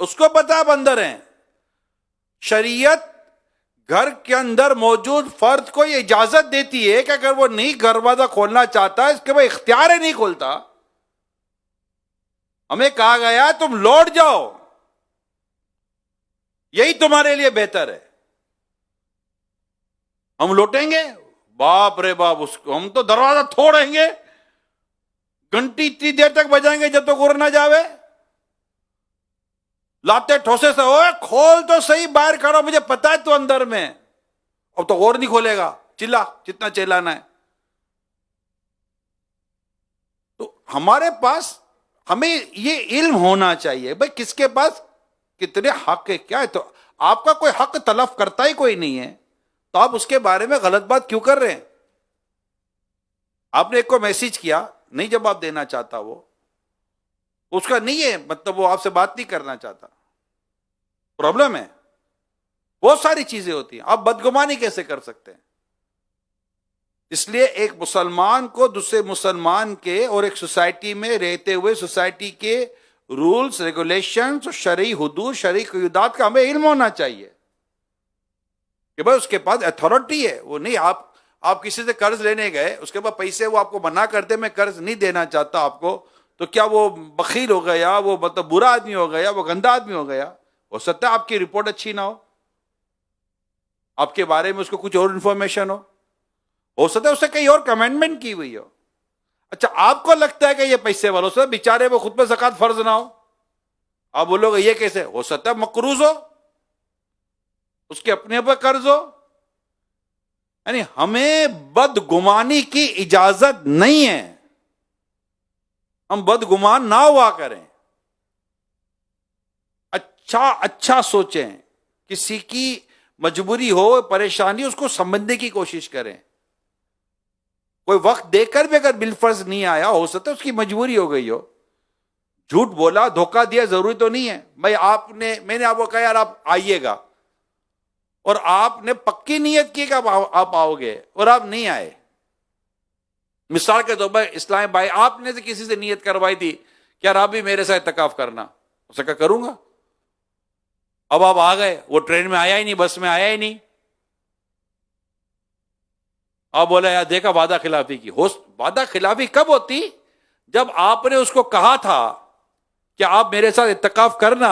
اس کو پتا آپ اندر ہیں. شریعت گھر کے اندر موجود فرد کو یہ اجازت دیتی ہے کہ اگر وہ نہیں دروازہ کھولنا چاہتا اس کے بعد اختیار ہے نہیں کھولتا. ہمیں کہا گیا تم لوٹ جاؤ, یہی تمہارے لیے بہتر ہے. ہم لوٹیں گے, باپ رے باپ, اس کو ہم تو دروازہ توڑیں گے, گھنٹی اتنی دیر تک بجائیں گے جب تک اڑ نہ جاوے, لاتے ٹھوسے سے, اوے کھول تو صحیح, باہر کھڑا, مجھے پتا ہے تو اندر میں, اب تو اور نہیں کھولے گا, چلا جتنا چلانا ہے. تو ہمارے پاس ہمیں یہ علم ہونا چاہیے بھائی کس کے پاس کتنے حق ہے, کیا ہے. تو آپ کا کوئی حق تلف کرتا ہی کوئی نہیں ہے, تو آپ اس کے بارے میں غلط بات کیوں کر رہے ہیں؟ آپ نے ایک کو میسج کیا, نہیں جواب دینا چاہتا, وہ اس کا نہیں ہے مطلب وہ آپ سے بات نہیں کرنا چاہتا, پرابلم ہے. بہت ساری چیزیں ہوتی ہیں, آپ بدگمانی کیسے کر سکتے ہیں؟ اس لیے ایک مسلمان کو دوسرے مسلمان کے اور ایک سوسائٹی میں رہتے ہوئے سوسائٹی کے رولز ریگولیشنز اور شرعی حدود شرعی قیودات کا ہمیں علم ہونا چاہیے کہ بھائی اس کے پاس اتھارٹی ہے. وہ نہیں آپ کسی سے قرض لینے گئے, اس کے بعد پیسے وہ آپ کو منع کرتے میں قرض نہیں دینا چاہتا آپ کو, تو کیا وہ بخیل ہو گیا, وہ مطلب برا آدمی ہو گیا, وہ گندا آدمی ہو گیا؟ ہو سکتا ہے آپ کی رپورٹ اچھی نہ ہو, آپ کے بارے میں اس کو کچھ اور انفارمیشن ہو سکتا ہے اس سے کہیں اور کمنٹمنٹ کی ہوئی ہو. اچھا آپ کو لگتا ہے کہ یہ پیسے والوں سے بیچارے وہ خود پہ زکوٰۃ فرض نہ ہو, آپ بولو گے یہ کیسے ہو سکتا ہے؟ مقروض ہو, اس کے اپنے پر قرض ہو. یعنی ہمیں بدگمانی کی اجازت نہیں ہے, ہم بدگمان نہ ہوا کریں, اچھا سوچیں, کسی کی مجبوری ہو پریشانی اس کو سمجھنے کی کوشش کریں. کوئی وقت دے کر بھی اگر بالفرض نہیں آیا, ہو سکتا ہے اس کی مجبوری ہو گئی ہو, جھوٹ بولا, دھوکہ دیا, ضروری تو نہیں ہے بھائی میں نے آپ کو کہا یار آپ آئیے گا, اور آپ نے پکی نیت کی کہ آپ آؤ گے اور آپ نہیں آئے. مثال کے طور پر اسلام بھائی آپ نے کسی سے نیت کروائی تھی کہ یار آپ بھی میرے ساتھ اعتکاف کرنا, اسے کہا کروں گا, اب آپ آ گئے, وہ ٹرین میں آیا ہی نہیں, بس میں آیا ہی نہیں, آپ بولا یار دیکھا وعدہ خلافی کی. وعدہ خلافی کب ہوتی؟ جب آپ نے اس کو کہا تھا کہ آپ میرے ساتھ اعتکاف کرنا,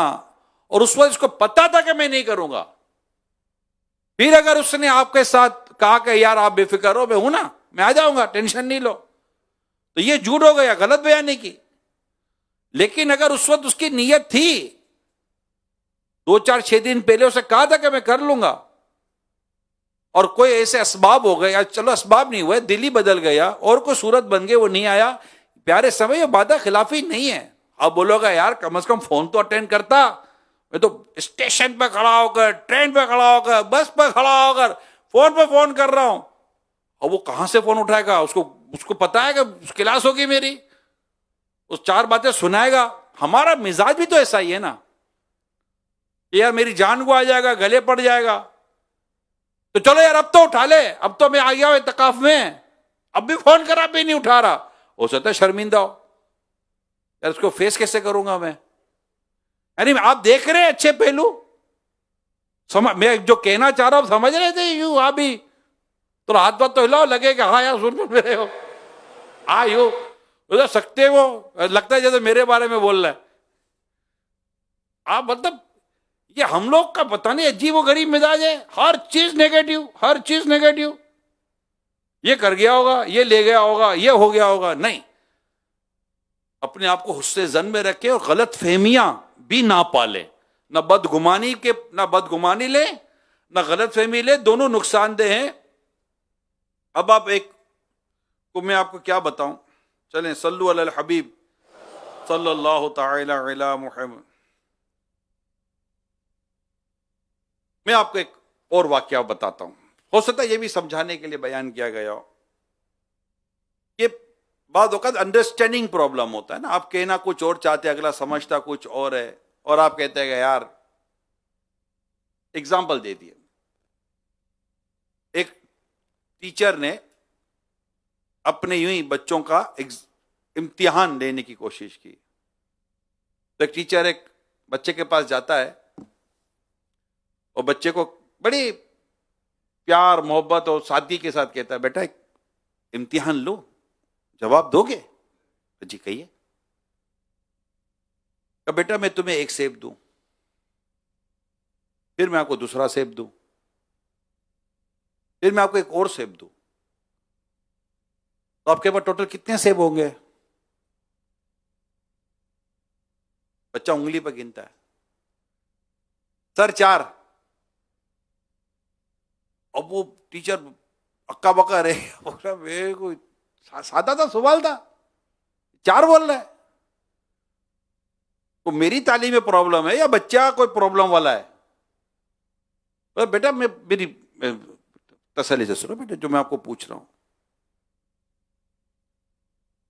اور اس وقت اس کو پتا تھا کہ میں نہیں کروں گا. پھر اگر اس نے آپ کے ساتھ کہا کہ یار آپ بے فکر ہو, میں ہوں نا, میں آ جاؤں گا, ٹینشن نہیں لو, تو یہ جھوٹ ہو گیا, غلط بیانی کی. لیکن اگر اس وقت اس کی نیت تھی, 2-4-6 دن پہلے اسے کہا تھا کہ میں کر لوں گا, اور کوئی ایسے اسباب ہو گئے, چلو اسباب نہیں ہوئے, دل ہی بدل گیا اور کوئی صورت بن گئی, وہ نہیں آیا, پیارے سمجھ یہ وعدہ خلافی نہیں ہے. آپ بولو گا یار کم از کم فون تو اٹینڈ کرتا, میں تو اسٹیشن پہ کھڑا ہو کر, ٹرین پہ کھڑا ہو کر, بس پہ کھڑا ہو کر فون پہ فون کر رہا ہوں, اور وہ کہاں سے فون اٹھائے گا؟ اس کو پتا ہے کہ کلاس ہوگی میری, اس 4 باتیں سنائے گا. ہمارا مزاج بھی تو ایسا ہی ہے نا, یار میری جان کو آ جائے گا, گلے پڑ جائے گا, تو چلو یار اب تو اٹھا لے, اب تو میں آ گیا ہوں اعتکاف میں, اب بھی فون کرا بھی نہیں اٹھا رہا, ہو سکتا ہے شرمندہ ہو, یار اس کو فیس کیسے کروں گا میں؟ یعنی آپ دیکھ رہے ہیں اچھے پہلو, میں جو کہنا چاہ رہا ہوں سمجھ رہے تھے یوں آپ بھی تو ہاتھ بات تو ہلاؤ, لگے کہ ہاں یار سن رہے ہو, یوں ادھر سکتے وہ لگتا ہے جیسے میرے بارے میں بول رہا ہے. آپ مطلب یہ ہم لوگ کا پتہ نہیں عجیب و غریب مزاج ہے, ہر چیز نیگیٹو, ہر چیز نیگیٹو, یہ کر گیا ہوگا, یہ لے گیا ہوگا, یہ ہو گیا ہوگا. نہیں, اپنے آپ کو حسن ظن میں رکھے اور غلط فہمیاں بھی نہ پالے, نہ بدگمانی لے, نہ غلط فہمی لے, دونوں نقصان دہ ہیں. اب آپ ایک کو میں آپ کو کیا بتاؤں, چلیں صلو علی الحبیب صلی اللہ تعالی علی محمد. میں آپ کو ایک اور واقعہ بتاتا ہوں, ہو سکتا ہے یہ بھی سمجھانے کے لیے بیان کیا گیا ہو. یہ بعض اوقات انڈرسٹینڈنگ پرابلم ہوتا ہے نا, آپ کہنا کچھ اور چاہتے ہیں, اگلا سمجھتا کچھ اور ہے, اور آپ کہتے ہیں کہ یار اگزامپل دے دیے. ایک ٹیچر نے اپنے یوں ہی بچوں کا امتحان لینے کی کوشش کی. ایک ٹیچر ایک بچے کے پاس جاتا ہے اور بچے کو بڑی پیار محبت اور سادگی کے ساتھ کہتا ہے بیٹا ایک امتحان لو، جواب دو گے؟ جی کہیے۔ کہ بیٹا میں تمہیں ایک سیب دوں، پھر میں آپ کو دوسرا سیب دوں، پھر میں آپ کو ایک اور سیب دوں، تو آپ کے پاس ٹوٹل کتنے سیب ہوں گے؟ بچہ انگلی پہ گنتا ہے، سر 4۔ اب وہ ٹیچر اکا بکا رہے، کوئی سادہ تھا سوال تھا، 4 بول رہا ہے، تو میری تعلیم میں پرابلم ہے یا بچہ کوئی پرابلم والا ہے؟ بیٹا میں میری تسلی سے سنو بیٹا، جو میں آپ کو پوچھ رہا ہوں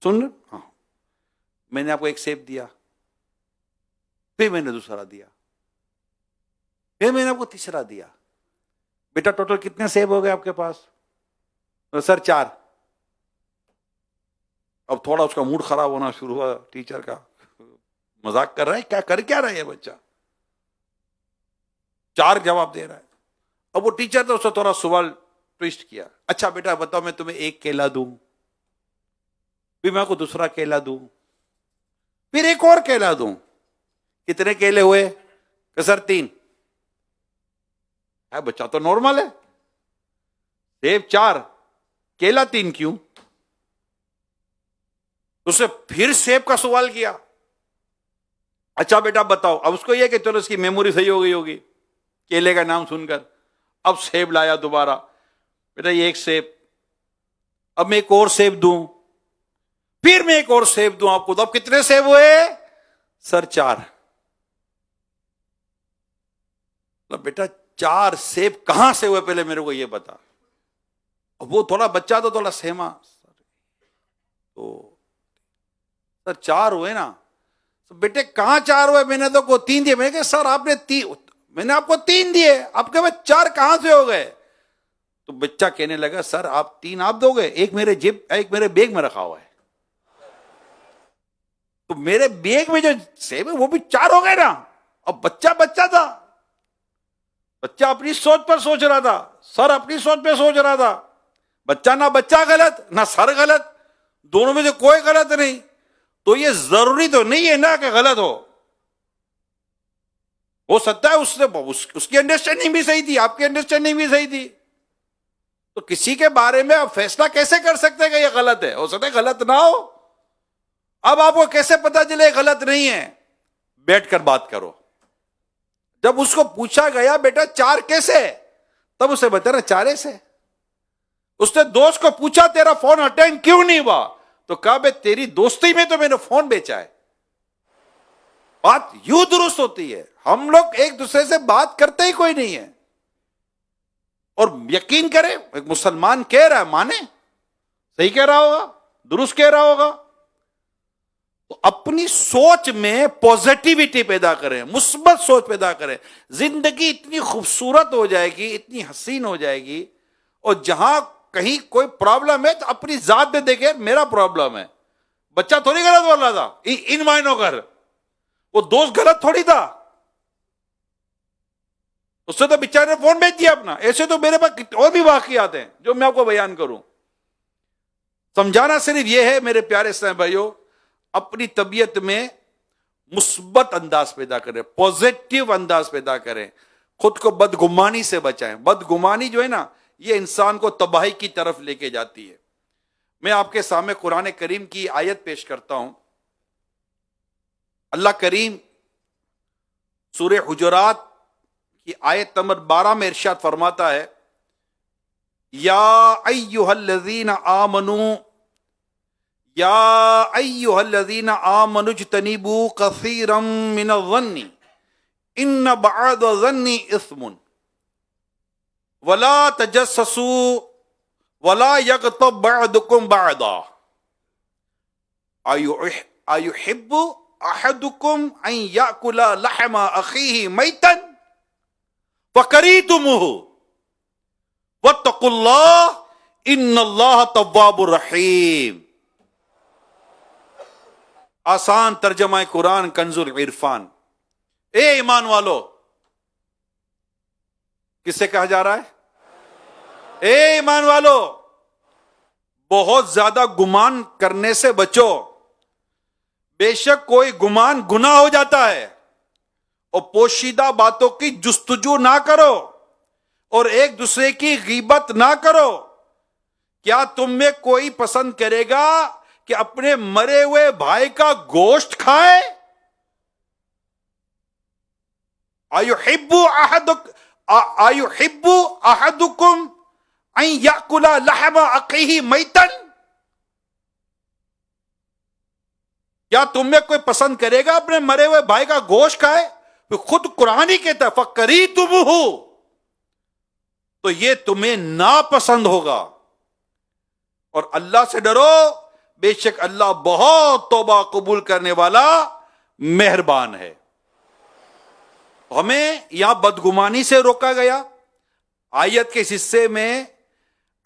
سن، ہاں میں نے آپ کو ایک سیب دیا، پھر میں نے دوسرا دیا، پھر میں نے آپ کو تیسرا دیا، بیٹا ٹوٹل کتنے سیب ہو گئے آپ کے پاس؟ سر 4۔ اب تھوڑا اس کا موڈ خراب ہونا شروع ہوا ٹیچر کا، مذاق کر رہا ہے کیا، کر کیا رہا ہے بچہ، 4 جواب دے رہا ہے۔ اب وہ ٹیچر نے اس سے تھوڑا سوال ٹویسٹ کیا، اچھا بیٹا بتاؤ میں تمہیں ایک کیلا دوں، پھر میں کو دوسرا کیلا دوں، پھر ایک اور کیلا دوں، کتنے کیلے ہوئے؟ کہ سر 3۔ بچہ تو نارمل ہے، سیب 4 کیلا 3 کیوں؟ اسے پھر سیب کا سوال کیا، اچھا بیٹا بتاؤ، اب اس کو یہ کہ چلو اس کی میموری صحیح ہو گئی ہوگی کیلے کا نام سن کر، اب سیب لایا دوبارہ، بیٹا یہ ایک سیب، اب میں ایک اور سیب دوں، پھر میں ایک اور سیب دوں آپ کو، تو اب کتنے سیب ہوئے؟ سر 4۔ بیٹا 4 سیب کہاں سے ہوئے پہلے میرے کو یہ بتا۔ اب وہ تھوڑا بچہ تو تھوڑا سہما، تو سر 4 ہوئے نا، بیٹے کہاں 4 ہوئے؟ میں نے تو کو 3 دیے۔ میں کہ سر آپ نے میں نے آپ کو 3 دیے، آپ کے پاس 4 کہاں سے ہو گئے؟ تو بچہ کہنے لگا سر آپ 3 آپ دو گے، ایک میرے جیب ایک میرے بیگ میں رکھا ہوا ہے، تو میرے بیگ میں جو سیب ہے وہ بھی 4 ہو گئے نا۔ اب بچہ تھا، بچہ اپنی سوچ پر سوچ رہا تھا، سر اپنی سوچ پہ سوچ رہا تھا، بچہ نہ بچہ غلط نہ سر غلط، دونوں میں سے کوئی غلط نہیں، تو یہ ضروری تو نہیں ہے نا کہ غلط ہو سکتا ہے اس کی انڈرسٹینڈنگ بھی صحیح تھی، آپ کی انڈرسٹینڈنگ بھی صحیح تھی، تو کسی کے بارے میں آپ فیصلہ کیسے کر سکتے کہ یہ غلط ہے؟ ہو سکتا ہے غلط نہ ہو، اب آپ کو کیسے پتا چلے غلط نہیں ہے؟ بیٹھ کر بات کرو۔ جب اس کو پوچھا گیا بیٹا 4 کیسے، تب اسے بتا رہا 4 ایسے۔ اس نے دوست کو پوچھا تیرا فون اٹینڈ کیوں نہیں ہوا، تو کہا بے تیری دوستی میں تو میں نے فون بیچا ہے۔ بات یوں درست ہوتی ہے، ہم لوگ ایک دوسرے سے بات کرتے ہی کوئی نہیں ہے، اور یقین کرے ایک مسلمان کہہ رہا ہے مانے، صحیح کہہ رہا ہوگا، درست کہہ رہا ہوگا، تو اپنی سوچ میں پوزیٹیوٹی پیدا کریں، مثبت سوچ پیدا کریں، زندگی اتنی خوبصورت ہو جائے گی، اتنی حسین ہو جائے گی، اور جہاں کہیں کوئی پرابلم ہے تو اپنی ذات میں دیکھیں میرا پرابلم ہے، بچہ تھوڑی غلط بول رہا تھا ان معنوں کر، وہ دوست غلط تھوڑی تھا، اس سے تو بیچارے نے فون بیچ دیا اپنا۔ ایسے تو میرے پاس اور بھی واقعات ہیں جو میں آپ کو بیان کروں۔ سمجھانا صرف یہ ہے میرے پیارے اسلام بھائیوں، اپنی طبیعت میں مثبت انداز پیدا کریں، پوزیٹیو انداز پیدا کریں، خود کو بدگمانی سے بچائیں۔ بدگمانی جو ہے نا یہ انسان کو تباہی کی طرف لے کے جاتی ہے۔ میں آپ کے سامنے قرآن کریم کی آیت پیش کرتا ہوں۔ اللہ کریم سورہ حجرات کی آیت نمبر 12 میں ارشاد فرماتا ہے، یا ایھا الذین آمنوا یا ایھا الذین آمنوا اجتنبوا کثیرا من الظن ان بعض الظن اثم ولا تجسسوا ولا یغتب بعضکم بعضا ایحب احدکم ان یاکل لحم اخیہ میتا فکریہتموہ واتقوا اللہ ان اللہ تواب الرحیم۔ آسان ترجمہ قرآن کنز العرفان۔ اے ایمان والو، کس سے کہا جا رہا ہے؟ اے ایمان والو، بہت زیادہ گمان کرنے سے بچو، بے شک کوئی گمان گناہ ہو جاتا ہے، اور پوشیدہ باتوں کی جستجو نہ کرو، اور ایک دوسرے کی غیبت نہ کرو۔ کیا تم میں کوئی پسند کرے گا کہ اپنے مرے ہوئے بھائی کا گوشت کھائے؟ ایحب احدکم ان یاکل لحم اخیہ میتا؟ کیا تم میں کوئی پسند کرے گا اپنے مرے ہوئے بھائی کا گوشت کھائے؟ خود قرآن ہی کہتا ہے فَقَرِیتُمُوهُ، تو یہ تمہیں ناپسند ہوگا۔ اور اللہ سے ڈرو، بے شک اللہ بہت توبہ قبول کرنے والا مہربان ہے۔ ہمیں یہاں بدگمانی سے روکا گیا۔ آیت کے اس حصے میں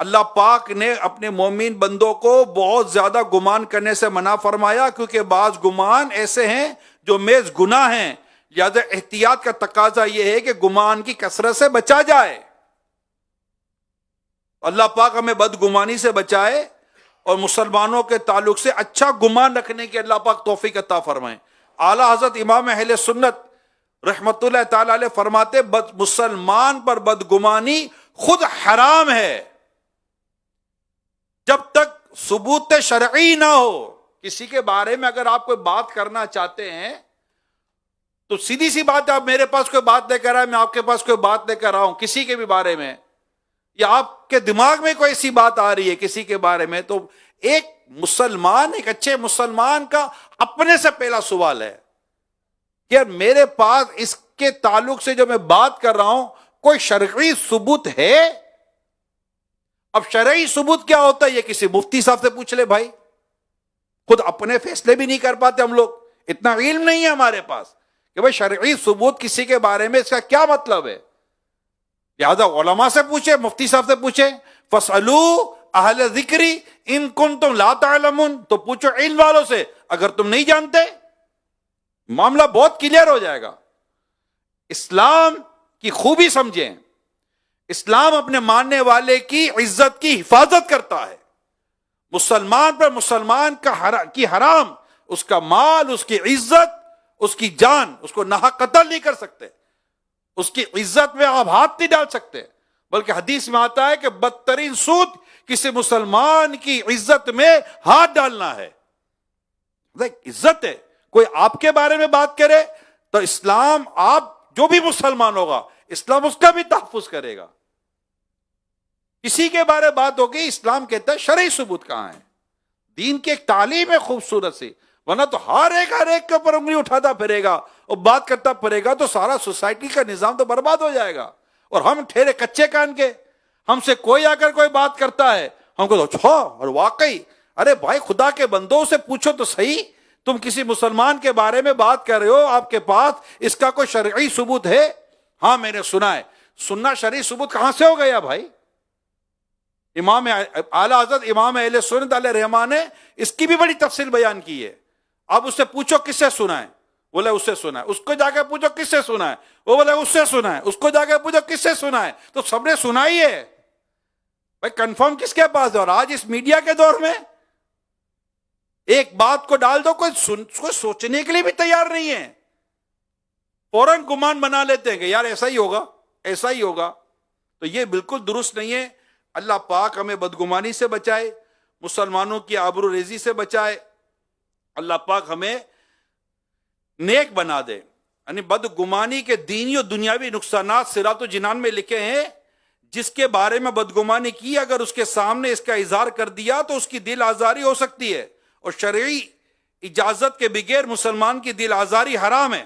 اللہ پاک نے اپنے مومن بندوں کو بہت زیادہ گمان کرنے سے منع فرمایا، کیونکہ بعض گمان ایسے ہیں جو محض گناہ ہیں، لہذا احتیاط کا تقاضا یہ ہے کہ گمان کی کثرت سے بچا جائے۔ اللہ پاک ہمیں بدگمانی سے بچائے اور مسلمانوں کے تعلق سے اچھا گمان رکھنے کی اللہ پاک توفیق عطا فرمائے۔ اعلیٰ حضرت امام اہل سنت رحمت اللہ تعالی علیہ فرماتے مسلمان پر بدگمانی خود حرام ہے جب تک ثبوت شرعی نہ ہو۔ کسی کے بارے میں اگر آپ کوئی بات کرنا چاہتے ہیں تو سیدھی سی بات ہے، آپ میرے پاس کوئی بات لے کر آئے، میں آپ کے پاس کوئی بات لے کر آؤں کسی کے بھی بارے میں، یا آپ کے دماغ میں کوئی ایسی بات آ رہی ہے کسی کے بارے میں، تو ایک مسلمان، ایک اچھے مسلمان کا اپنے سے پہلا سوال ہے کہ میرے پاس اس کے تعلق سے جو میں بات کر رہا ہوں کوئی شرعی ثبوت ہے؟ اب شرعی ثبوت کیا ہوتا ہے یہ کسی مفتی صاحب سے پوچھ لے بھائی، خود اپنے فیصلے بھی نہیں کر پاتے ہم لوگ، اتنا علم نہیں ہے ہمارے پاس کہ بھائی شرعی ثبوت کسی کے بارے میں اس کا کیا مطلب ہے۔ لہذا علماء سے پوچھے، مفتی صاحب سے پوچھے، فَاسْأَلُوا أَهْلَ الذِّكْرِ إِن كُنتُمْ لَا تَعْلَمُونَ، تو پوچھو علم والوں سے اگر تم نہیں جانتے، معاملہ بہت کلیئر ہو جائے گا۔ اسلام کی خوبی سمجھیں، اسلام اپنے ماننے والے کی عزت کی حفاظت کرتا ہے۔ مسلمان پر مسلمان کی حرام، اس کا مال، اس کی عزت، اس کی جان، اس کو ناحق قتل نہیں کر سکتے، اس کی عزت میں آپ ہاتھ نہیں ڈال سکتے، بلکہ حدیث میں آتا ہے کہ بدترین سود کسی مسلمان کی عزت میں ہاتھ ڈالنا ہے۔ عزت ہے، کوئی آپ کے بارے میں بات کرے تو اسلام، آپ جو بھی مسلمان ہوگا اسلام اس کا بھی تحفظ کرے گا۔ کسی کے بارے بات ہوگی، اسلام کہتا ہے شرعی ثبوت کہاں ہے؟ دین کی ایک تعلیم ہے خوبصورت سی، ورنہ تو ہر ایک کے اوپر انگلی اٹھاتا پھرے گا اور بات کرتا پھرے گا تو سارا سوسائٹی کا نظام تو برباد ہو جائے گا۔ اور ہم ٹھہرے کچے کان کے، ہم سے کوئی آ کر کوئی بات کرتا ہے ہم کو تو اچھا، اور واقعی ارے بھائی خدا کے بندوں سے پوچھو تو صحیح، تم کسی مسلمان کے بارے میں بات کر رہے ہو، آپ کے پاس اس کا کوئی شرعی ثبوت ہے؟ ہاں میں نے سنا ہے۔ سننا شرعی ثبوت کہاں سے ہو گیا بھائی؟ امام اعلیٰ حضرت امام اہل سنت علیہ رحمٰن نے اس کی بھی بڑی تفصیل بیان کی ہے۔ اب اس سے پوچھو کس سے سنا ہے، بولے اس سے سنا ہے۔ اس کو جا کے پوچھو کس سے سنا ہے، وہ بولے اس سے سنا ہے۔ اس کو جا کے پوچھو کس سے سنا ہے، تو سب نے سنا ہی ہے بھائی، کنفرم کس کے پاس ہے؟ اور آج اس میڈیا کے دور میں ایک بات کو ڈال دو، کوئی سوچنے کے لیے بھی تیار نہیں ہے، فوراً گمان بنا لیتے ہیں کہ یار ایسا ہی ہوگا، ایسا ہی ہوگا۔ تو یہ بالکل درست نہیں ہے۔ اللہ پاک ہمیں بدگمانی سے بچائے، مسلمانوں کی آبرو ریزی سے بچائے، اللہ پاک ہمیں نیک بنا دے۔ یعنی بدگمانی کے دینی و دنیاوی نقصانات صراط و جنان میں لکھے ہیں۔ جس کے بارے میں بدگمانی کی، اگر اس کے سامنے اس کا اظہار کر دیا تو اس کی دل آزاری ہو سکتی ہے، اور شرعی اجازت کے بغیر مسلمان کی دل آزاری حرام ہے۔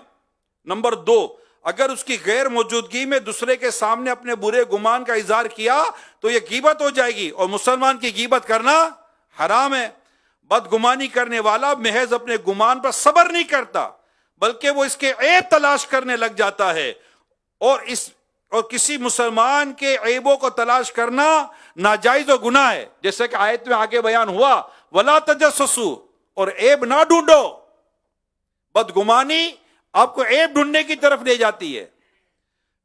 نمبر 2، اگر اس کی غیر موجودگی میں دوسرے کے سامنے اپنے برے گمان کا اظہار کیا تو یہ غیبت ہو جائے گی، اور مسلمان کی غیبت کرنا حرام ہے۔ بدگمانی کرنے والا محض اپنے گمان پر صبر نہیں کرتا، بلکہ وہ اس کے عیب تلاش کرنے لگ جاتا ہے، اور کسی مسلمان کے عیبوں کو تلاش کرنا ناجائز و گناہ ہے، جیسے کہ آیت میں آگے بیان ہوا وَلَا تَجَسَّسُوا، اور عیب نہ ڈھونڈو۔ بدگمانی آپ کو عیب ڈھونڈنے کی طرف لے جاتی ہے.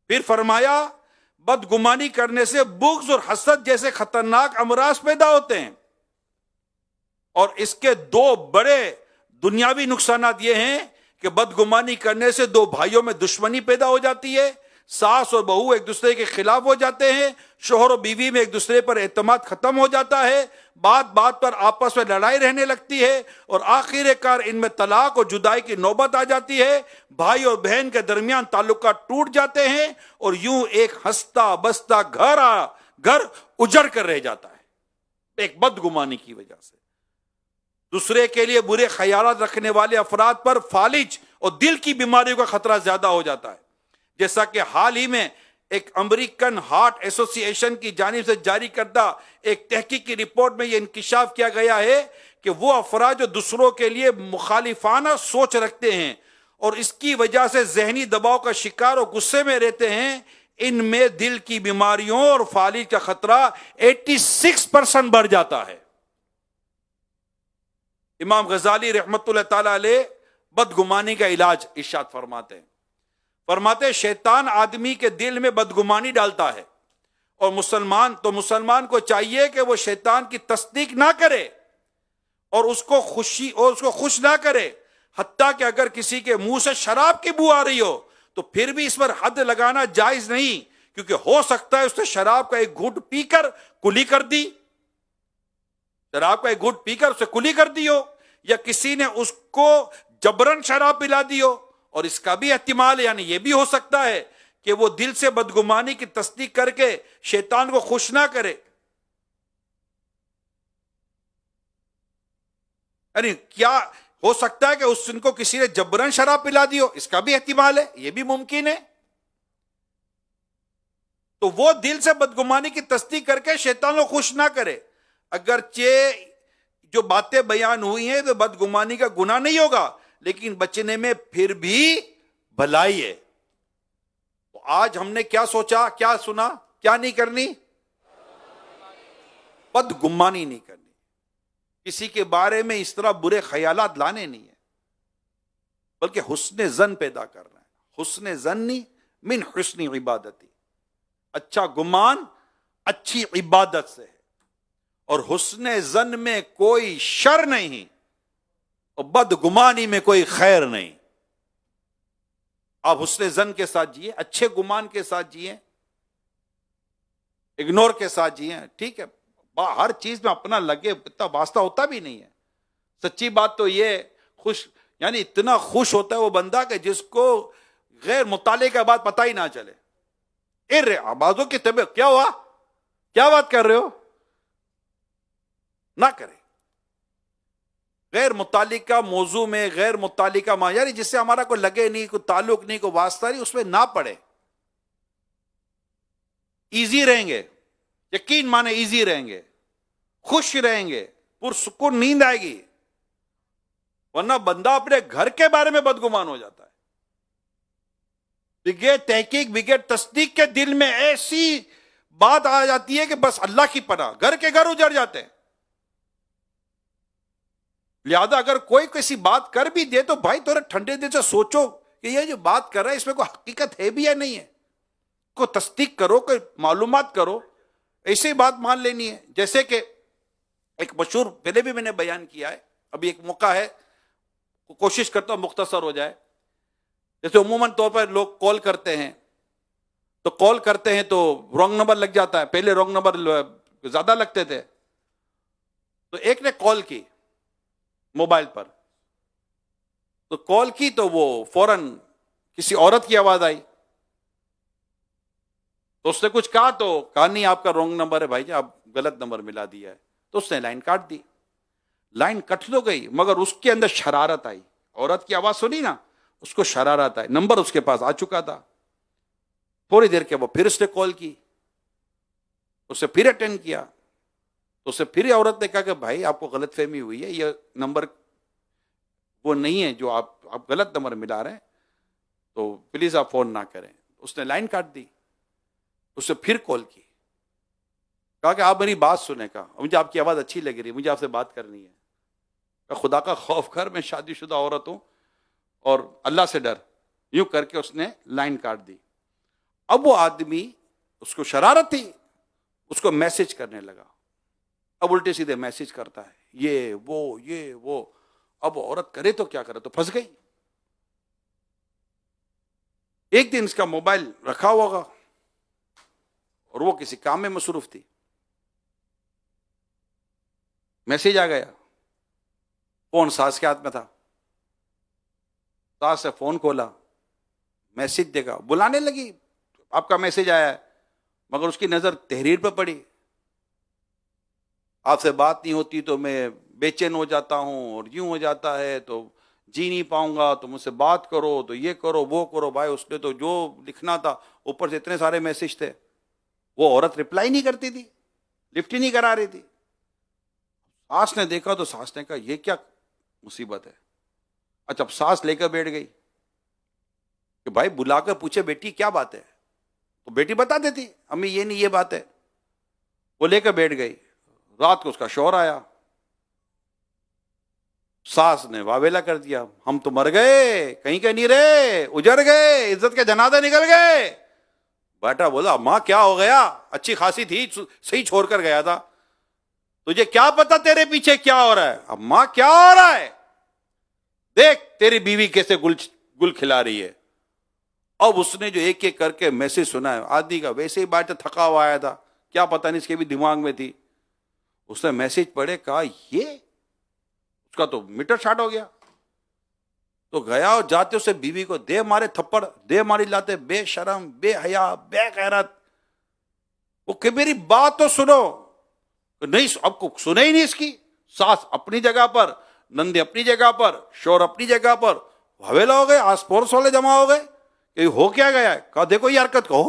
پھر فرمایا بدگمانی کرنے سے بغض اور حسد جیسے خطرناک امراض پیدا ہوتے ہیں, اور اس کے دو بڑے دنیاوی نقصانات یہ ہیں کہ بدگمانی کرنے سے دو بھائیوں میں دشمنی پیدا ہو جاتی ہے, ساس اور بہو ایک دوسرے کے خلاف ہو جاتے ہیں, شوہر و بیوی میں ایک دوسرے پر اعتماد ختم ہو جاتا ہے, بات بات پر آپس میں لڑائی رہنے لگتی ہے, اور آخر کار ان میں طلاق اور جدائی کی نوبت آ جاتی ہے, بھائی اور بہن کے درمیان تعلقات ٹوٹ جاتے ہیں, اور یوں ایک ہنستا بستا گھر اجڑ کر رہ جاتا ہے ایک بدگمانی کی وجہ سے. دوسرے کے لیے برے خیالات رکھنے والے افراد پر فالج اور دل کی بیماریوں کا خطرہ زیادہ ہو جاتا ہے, جیسا کہ حال ہی میں ایک امریکن ہارٹ ایسوسی ایشن کی جانب سے جاری کردہ ایک تحقیقی رپورٹ میں یہ انکشاف کیا گیا ہے کہ وہ افراد جو دوسروں کے لیے مخالفانہ سوچ رکھتے ہیں اور اس کی وجہ سے ذہنی دباؤ کا شکار اور غصے میں رہتے ہیں, ان میں دل کی بیماریوں اور فالج کا خطرہ 86% بڑھ جاتا ہے. امام غزالی رحمت اللہ تعالی علیہ بدگمانی کا علاج ارشاد فرماتے شیطان آدمی کے دل میں بدگمانی ڈالتا ہے, اور مسلمان کو چاہیے کہ وہ شیطان کی تصدیق نہ کرے اور اس کو خوش نہ کرے, حتیٰ کہ اگر کسی کے منہ سے شراب کی بو آ رہی ہو تو پھر بھی اس پر حد لگانا جائز نہیں, کیونکہ ہو سکتا ہے اس نے شراب کا ایک گھونٹ پی کر کلی کر دی, شراب کا ایک گھونٹ پی کر اسے کلی کر دی ہو, یا کسی نے اس کو جبرن شراب پلا دی ہو, اور اس کا بھی احتمال ہے, یعنی یہ بھی ہو سکتا ہے کہ وہ دل سے بدگمانی کی تصدیق کر کے شیطان کو خوش نہ کرے. یعنی کیا ہو سکتا ہے کہ اس کو کسی نے جبرن شراب پلا دی ہو, اس کا بھی احتمال ہے, یہ بھی ممکن ہے. تو وہ دل سے بدگمانی کی تصدیق کر کے شیطان کو خوش نہ کرے. اگرچہ جو باتیں بیان ہوئی ہیں تو بدگمانی کا گناہ نہیں ہوگا, لیکن بچنے میں پھر بھی بھلائی ہے. تو آج ہم نے کیا سوچا, کیا سنا, کیا نہیں کرنی؟ بدگمانی نہیں کرنی, کسی کے بارے میں اس طرح برے خیالات لانے نہیں ہیں, بلکہ حسن ظن پیدا کرنا ہے. حسن ظنی من حسن عبادتی, اچھا گمان اچھی عبادت سے ہے, اور حسن ظن میں کوئی شر نہیں اور بدگمانی میں کوئی خیر نہیں. آپ حسن ظن کے ساتھ جیے, اچھے گمان کے ساتھ جیے, اگنور کے ساتھ جیے, ٹھیک ہے, ہر چیز میں اپنا لگے اتنا واسطہ ہوتا بھی نہیں ہے. سچی بات تو یہ یعنی اتنا خوش ہوتا ہے وہ بندہ کہ جس کو غیر مطالعے کا بات پتہ ہی نہ چلے. آبازوں کی طبیعت کیا ہوا, کیا بات کر رہے ہو, نہ کرے. غیر متعلقہ موضوع میں غیر متعلقہ یعنی جس سے ہمارا کوئی لگے نہیں, کوئی تعلق نہیں, کوئی واسطہ نہیں, اس میں نہ پڑے. ایزی رہیں گے, یقین مانے ایزی رہیں گے, خوش رہیں گے, پرسکون نیند آئے گی. ورنہ بندہ اپنے گھر کے بارے میں بدگمان ہو جاتا ہے, بغیر تحقیق بغیر تصدیق کے دل میں ایسی بات آ جاتی ہے کہ بس اللہ کی پناہ, گھر کے گھر اجڑ جاتے ہیں. لہذا اگر کوئی کسی بات کر بھی دے تو بھائی تھوڑے ٹھنڈے دل سے سوچو کہ یہ جو بات کر رہا ہے اس میں کوئی حقیقت ہے بھی یا نہیں ہے, کو تصدیق کرو, کوئی معلومات کرو, ایسے ہی بات مان لینی ہے. جیسے کہ ایک مشہور پہلے بھی میں نے بیان کیا ہے, ابھی ایک موقع ہے, کوشش کرتا ہوں مختصر ہو جائے. جیسے عموماً طور پر لوگ کال کرتے ہیں تو رانگ نمبر لگ جاتا ہے, پہلے رانگ نمبر زیادہ لگتے تھے. تو ایک نے کال کی موبائل پر, تو کال کی تو وہ فوراً کسی عورت کی آواز آئی, تو اس نے کچھ کہا تو کہا نہیں آپ کا رانگ نمبر ہے بھائی جی, آپ غلط نمبر ملا دیا ہے. تو اس نے لائن کاٹ دی. لائن کٹ تو گئی مگر اس کے اندر شرارت آئی, عورت کی آواز سنی نا, اس کو شرارت آئی, نمبر اس کے پاس آ چکا تھا. تھوڑی دیر کے وہ پھر اس نے کال کی, اسے پھر اٹینڈ کیا, تو اسے پھر عورت نے کہا کہ بھائی آپ کو غلط فہمی ہوئی ہے, یہ نمبر وہ نہیں ہے جو آپ غلط نمبر ملا رہے ہیں, تو پلیز آپ فون نہ کریں. اس نے لائن کاٹ دی. اسے پھر کال کی, کہا کہ آپ میری بات سنیں, کہا مجھے آپ کی آواز اچھی لگ رہی ہے, مجھے آپ سے بات کرنی ہے. کہا خدا کا خوف کر, میں شادی شدہ عورت ہوں اور اللہ سے ڈر, یوں کر کے اس نے لائن کاٹ دی. اب وہ آدمی, اس کو شرارت تھی, اس کو میسج کرنے لگا. اب الٹے سیدھے میسج کرتا ہے, یہ وہ. اب عورت کرے تو کیا کرے, تو پھنس گئی. ایک دن اس کا موبائل رکھا ہوگا اور وہ کسی کام میں مصروف تھی, میسج آ گیا. فون ساس کے ہاتھ میں تھا. ساس نے فون کھولا, میسج دیکھا, بلانے لگی, آپ کا میسج آیا ہے. مگر اس کی نظر تحریر پہ پڑی. آپ سے بات نہیں ہوتی تو میں بے چین ہو جاتا ہوں, اور یوں ہو جاتا ہے تو جی نہیں پاؤں گا, تو مجھ سے بات کرو, تو یہ کرو وہ کرو. بھائی اس نے تو جو لکھنا تھا, اوپر سے اتنے سارے میسج تھے. وہ عورت رپلائی نہیں کرتی تھی, لفٹ ہی نہیں کرا رہی تھی. ساس نے دیکھا تو ساس نے کہا یہ کیا مصیبت ہے. اچھا, اب ساس لے کر بیٹھ گئی کہ بھائی بلا کر پوچھے بیٹی کیا بات ہے, تو بیٹی بتا دیتی امی یہ نہیں یہ بات ہے. وہ لے کر بیٹھ گئی. رات کو اس کا شوہر آیا. ساس نے واویلا کر دیا, ہم تو مر گئے, کہیں کہ نہیں رہے, اجڑ گئے, عزت کے جنازے نکل گئے. بیٹا بولا ماں کیا ہو گیا, اچھی خاصی تھی, صحیح چھوڑ کر گیا تھا, تجھے کیا پتا تیرے پیچھے کیا ہو رہا ہے. اب ماں کیا ہو رہا ہے, دیکھ تیری بیوی کیسے گل کھلا رہی ہے. اب اس نے جو ایک ایک کر کے میسج سنا ہے, آدمی کا ویسے ہی بات تھکا ہوا آیا تھا, کیا پتہ نہیں اس کے بھی دماغ میں تھی. اس نے میسج پڑھے, کہا یہ, اس کا تو میٹر شارٹ ہو گیا. تو گیا اور جاتے اسے بیوی کو دے مارے تھپڑ, دے ماری لاتے, بے شرم, بے حیا, بے غیرت. وہ کہ میری بات تو سنو, نہیں اب کو سنے ہی نہیں اس کی. ساس اپنی جگہ پر, نندے اپنی جگہ پر, شور اپنی جگہ پر. حویلا ہو گئے, آس پڑوس والے جمع ہو گئے کہ ہو کیا گیا ہے. کہا دیکھو یہ حرکت کو,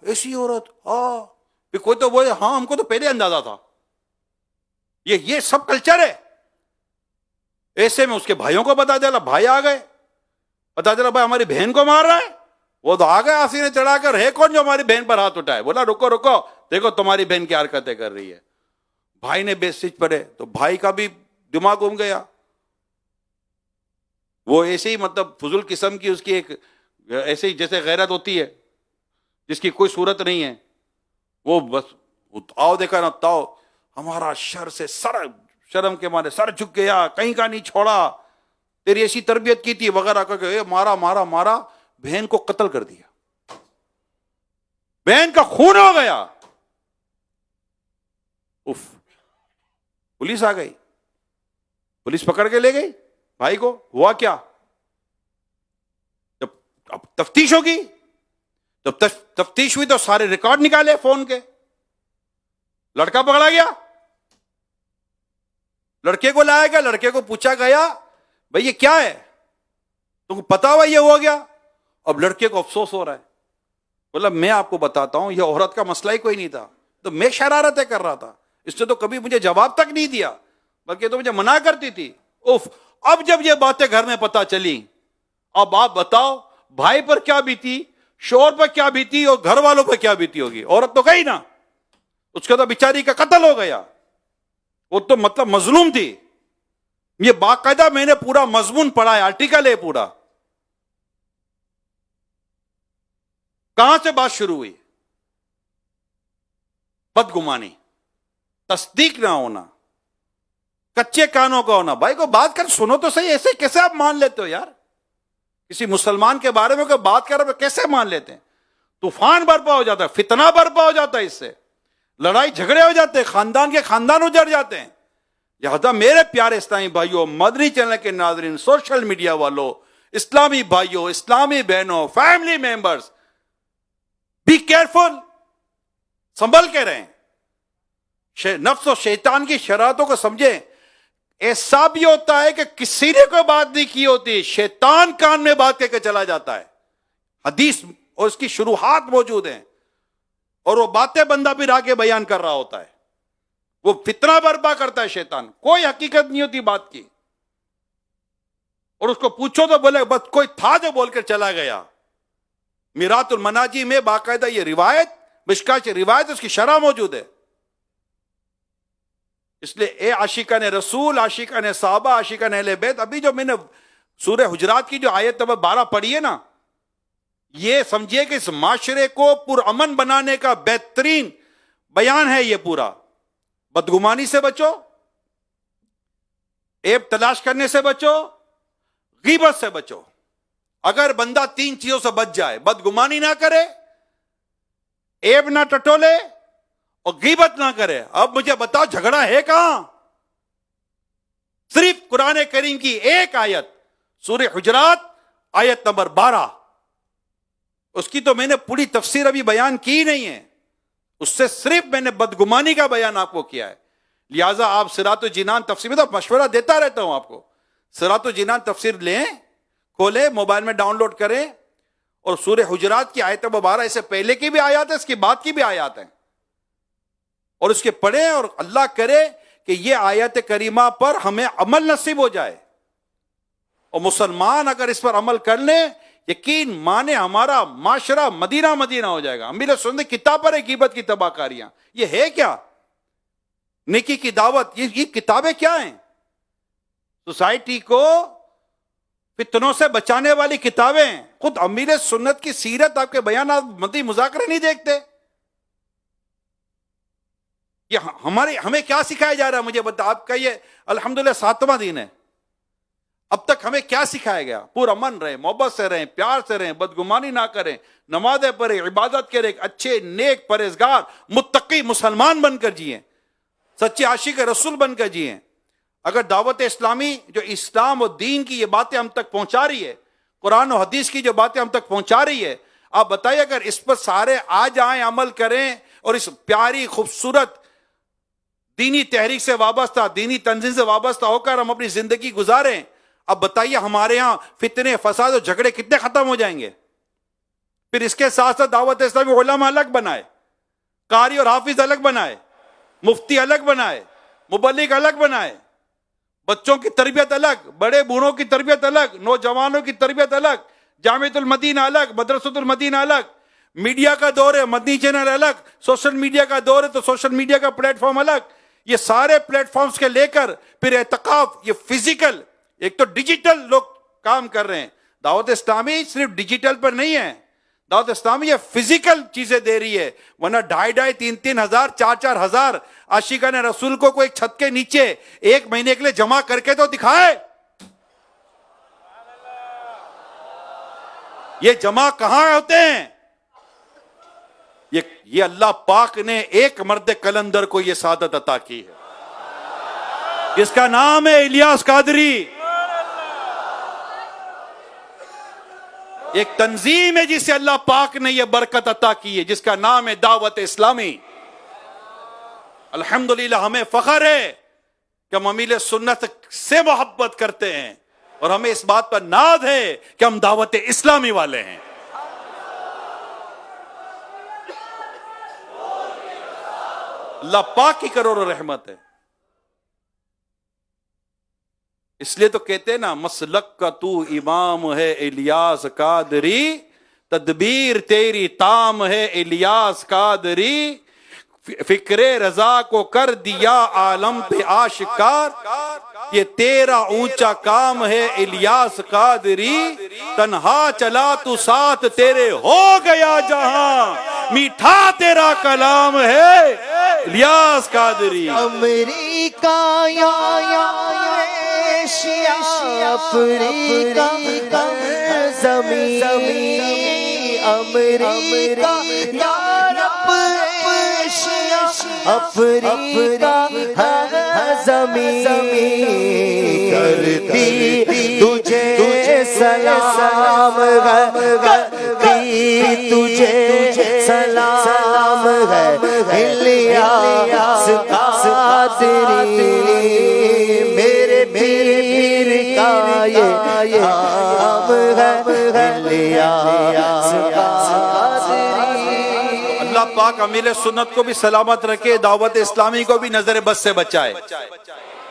ایسی عورت, پھر کوئی تو بولے ہاں ہم کو تو پہلے اندازہ تھا. یہ سب کلچر ہے. ایسے میں اس کے بھائیوں کو بتا دیا, بھائی آ گئے, بتا دیا بھائی ہماری بہن کو مار رہا ہے. وہ تو آ گئے آسینے چڑھا کر, ہے کون جو ہماری بہن پر ہاتھ اٹھائے. بولا رکو رکو, دیکھو تمہاری بہن کی حرکتیں کر رہی ہے. بھائی نے میسج پڑھے تو بھائی کا بھی دماغ گھوم گیا. وہ ایسے ہی مطلب فضول قسم کی اس کی ایک ایسے ہی جیسے غیرت ہوتی ہے جس کی کوئی صورت نہیں ہے. وہ بس آؤ دیکھا نا تاؤ, ہمارا شر سے شرم کے مارے سر جھک گیا, کہیں کا نہیں چھوڑا, تیری ایسی تربیت کی تھی وغیرہ کر کے مارا مارا مارا, بہن کو قتل کر دیا, بہن کا خون ہو گیا. اف, پولیس آ گئی, پولیس پکڑ کے لے گئی بھائی کو. ہوا کیا, جب اب تفتیش ہوگی, جب تفتیش ہوئی تو سارے ریکارڈ نکالے فون کے. لڑکا پکڑا گیا, لڑکے کو لایا گیا, لڑکے کو پوچھا گیا بھائی یہ کیا ہے, تم کو پتا ہوا یہ ہو گیا. اب لڑکے کو افسوس ہو رہا ہے, بولا میں آپ کو بتاتا ہوں یہ عورت کا مسئلہ ہی کوئی نہیں تھا, تو میں شرارتیں کر رہا تھا, اس نے تو کبھی مجھے جواب تک نہیں دیا, بلکہ تو مجھے منع کرتی تھی. اف, اب جب یہ باتیں گھر میں پتا چلی, اب آپ بتاؤ بھائی پر کیا بیتی, شوہر پر کیا بیتی, اور گھر والوں پر کیا بیتی ہوگی. عورت تو گئی نا, اس کا تو بیچاری کا قتل ہو گیا. وہ تو مطلب مظلوم تھی. یہ باقاعدہ میں نے پورا مضمون پڑھا ہے, آرٹیکل ہے پورا. کہاں سے بات شروع ہوئی, بدگمانی, تصدیق نہ ہونا, کچے کانوں کا ہونا. بھائی کو بات کر سنو تو صحیح, ایسے کیسے آپ مان لیتے ہو یار, کسی مسلمان کے بارے میں کوئی بات کر رہے کیسے مان لیتے ہیں. طوفان برپا ہو جاتا ہے, فتنہ برپا ہو جاتا ہے, اس سے لڑائی جھگڑے ہو جاتے ہیں, خاندان کے خاندان اجڑ جاتے ہیں. لہذا میرے پیارے اسلامی بھائیوں, مدنی چینل کے ناظرین, سوشل میڈیا والوں, اسلامی بھائیوں, اسلامی بہنوں, فیملی ممبرز, بی کیئرفل, سنبھل کے رہیں. نفس و شیطان کی شرارتوں کو سمجھیں. ایسا بھی ہوتا ہے کہ کسی نے کوئی بات نہیں کی ہوتی, شیطان کان میں بات کہہ کے چلا جاتا ہے. حدیث اور اس کی شروحات موجود ہیں, اور وہ باتیں بندہ پھر آگے بیان کر رہا ہوتا ہے. وہ فتنہ برپا کرتا ہے شیطان, کوئی حقیقت نہیں ہوتی بات کی. اور اس کو پوچھو تو بولے بس کوئی تھا جو بول کر چلا گیا. میرات المناجی میں باقاعدہ یہ روایت, مشکات روایت, اس کی شرح موجود ہے. اس لیے اے عاشقان رسول, عاشقان صحابہ, عاشقان اہل بیت, ابھی جو میں نے سورہ حجرات کی جو آیت نمبر 12 پڑھی ہے نا، یہ سمجھیے کہ اس معاشرے کو پرامن بنانے کا بہترین بیان ہے یہ پورا. بدگمانی سے بچو، عیب تلاش کرنے سے بچو، غیبت سے بچو. اگر بندہ 3 چیزوں سے بچ جائے، بدگمانی نہ کرے، عیب نہ ٹٹولے اور غیبت نہ کرے، اب مجھے بتاؤ جھگڑا ہے کہاں؟ صرف قرآن کریم کی ایک آیت، سورہ حجرات آیت نمبر 12، اس کی تو میں نے پوری تفسیر ابھی بیان کی نہیں ہے، اس سے صرف میں نے بدگمانی کا بیان آپ کو کیا ہے. لہٰذا آپ صراط الجنان تفسیر میں تو مشورہ دیتا رہتا ہوں آپ کو، صراط الجنان تفسیر لیں، کھولیں، موبائل میں ڈاؤن لوڈ کریں، اور سورہ حجرات کی آیت نمبر 12، اس سے پہلے کی بھی آیات ہیں، اس کے بعد کی بھی آیات ہیں، اور اس کے پڑھیں، اور اللہ کرے کہ یہ آیت کریمہ پر ہمیں عمل نصیب ہو جائے، اور مسلمان اگر اس پر عمل کر لیں، یقین مانے ہمارا معاشرہ مدینہ مدینہ ہو جائے گا. امیر سنت کتاب پر ہے غیبت کی تباہ کاریاں، یہ ہے کیا؟ نیکی کی دعوت، یہ کتابیں کیا ہیں؟ سوسائٹی کو فتنوں سے بچانے والی کتابیں ہیں. خود امیر سنت کی سیرت، آپ کے بیانات مدی مذاکرے نہیں دیکھتے. یہ ہمیں کیا سکھایا جا رہا ہے؟ مجھے بتا. آپ کا یہ الحمدللہ 7واں دن ہے، اب تک ہمیں کیا سکھایا گیا؟ پرامن رہیں، محبت سے رہیں، پیار سے رہیں، بدگمانی نہ کریں، نمازیں پڑھیں، عبادت کریں، اچھے نیک پرہیزگار متقی مسلمان بن کر جئیں، سچے عاشق رسول بن کر جئیں. اگر دعوت اسلامی جو اسلام و دین کی یہ باتیں ہم تک پہنچا رہی ہے، قرآن و حدیث کی جو باتیں ہم تک پہنچا رہی ہے، آپ بتائیے اگر اس پر سارے آ جائیں، عمل کریں، اور اس پیاری خوبصورت دینی تحریک سے وابستہ، دینی تنظیم سے وابستہ ہو کر ہم اپنی زندگی گزاریں، اب بتائیے ہمارے ہاں فتنے، فساد اور جھگڑے کتنے ختم ہو جائیں گے؟ پھر اس کے ساتھ ساتھ دعوت اسلامی علماء الگ بنائے، قاری اور حافظ الگ بنائے، مفتی الگ بنائے، مبلغ الگ بنائے، بچوں کی تربیت الگ، بڑے بوڑھوں کی تربیت الگ، نوجوانوں کی تربیت الگ، جامعۃ المدینہ الگ، مدرسۃ المدینہ الگ، میڈیا کا دور ہے، مدنی چینل الگ، سوشل میڈیا کا دور ہے تو سوشل میڈیا کا پلیٹ فارم الگ. یہ سارے پلیٹ فارمز کے لے کر پھر اعتکاف، یہ فزیکل، ایک تو ڈیجیٹل لوگ کام کر رہے ہیں. دعوت اسلامی صرف ڈیجیٹل پر نہیں ہے، دعوت اسلامی یہ فزیکل چیزیں دے رہی ہے. ورنہ 2,500 3,000 ہزار 4,000 ہزار عاشقان رسول کو ایک چھت کے نیچے 1 مہینے کے لیے جمع کر کے تو دکھائے. یہ جمع کہاں ہوتے ہیں؟ یہ اللہ پاک نے ایک مرد کلندر کو یہ سعادت عطا کی ہے، جس کا نام ہے الیاس قادری. ایک تنظیم ہے جسے اللہ پاک نے یہ برکت عطا کی ہے، جس کا نام ہے دعوت اسلامی. الحمدللہ ہمیں فخر ہے کہ ہم امیل سنت سے محبت کرتے ہیں، اور ہمیں اس بات پر ناز ہے کہ ہم دعوت اسلامی والے ہیں. اللہ پاک کی کروڑوں رحمت ہے. اس لیے تو کہتے ہیں نا، مسلک کا تو امام ہے الیاس قادری، تدبیر تیری تام ہے الیاس قادری، فکر رضا کو کر دیا عالم پہ آشکار، یہ تیرا اونچا کام ہے الیاس قادری، تنہا چلا تو ساتھ تیرے ہو گیا جہاں، میٹھا تیرا کلام ہے الیاس قادری. امریکہ یا ایشیا افریقہ ہر زمین، امریکہ یا رب ایشیا افریقہ ہر زمین، کرتی تجھے سلام ہے، کرتی تجھے سلام ہے الیاس قادری. میرے پیر کا یہ نام ہے الیاس قادری. اللہ پاک امیل سنت کو بھی سلامت رکھے، دعوت اسلامی کو بھی نظر بد سے بچائے.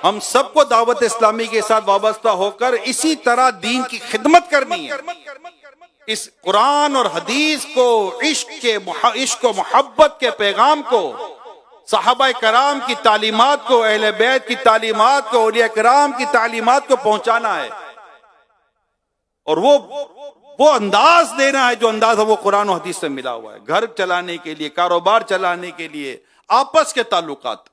ہم سب کو دعوت اسلامی کے ساتھ وابستہ ہو کر اسی طرح دین کی خدمت کرنی ہے. اس قرآن اور حدیث کو، عشق و محبت کے پیغام کو، صحابہ کرام کی تعلیمات کو، اہل بیت کی تعلیمات کو، اولیاء کرام کی تعلیمات کو پہنچانا ہے. اور وہ انداز دینا ہے جو انداز ہے وہ قرآن و حدیث سے ملا ہوا ہے، گھر چلانے کے لیے، کاروبار چلانے کے لیے، آپس کے تعلقات،